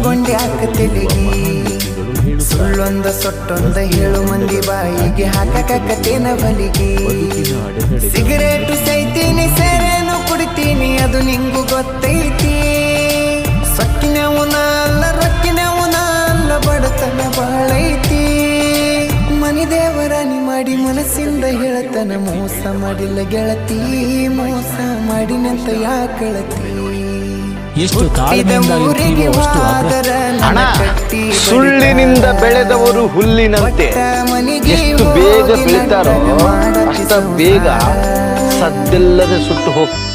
ಗೊಂಡ್ಯಾಕ ತೆಲಿಗಿ ಸುಳ್ಳೊಂದ ಸೊಟ್ಟೊಂದ ಹೇಳು ಮಂದಿ ಬಾಯಿಗೆ ಹಾಕಕತ್ತೇನ ಬಲಿಗಿ ಸಿಗರೇಟು ಸೈತೀನಿ ಸೇರೇನು ಕುಡಿತೀನಿ ಅದು ನಿಂಗು ಗೊತ್ತೈತಿ ಸೊಕ್ಕಿನವನ ಅಲ್ಲ ರೊಕ್ಕಿನವನ ಅಲ್ಲ ಬಡತನ ಬಾಳೈತಿ ಮನಿ ದೇವರಾನಿ ಮಾಡಿ ಮನಸ್ಸಿಂದ ಹೇಳತನ ಮೋಸ ಮಾಡಿಲ್ಲ ಗೆಳತಿ ಮೋಸ ಮಾಡಿನಂತ ಯಾಕಳತಿ ಎಷ್ಟು ತಾಳ್ಮೆಯಿಂದ ಇರ್ತೀವೋ ಅಷ್ಟು ಹಣ ಸುಳ್ಳಿನಿಂದ ಬೆಳೆದವರು ಹುಲ್ಲಿನಂತೆ ಎಷ್ಟು ಬೇಗ ಬೆಳಿತಾರೋ ಅಷ್ಟ ಬೇಗ ಸದ್ದಿಲ್ಲದೆ ಸುಟ್ಟು ಹೋಗ್ತಾರೆ.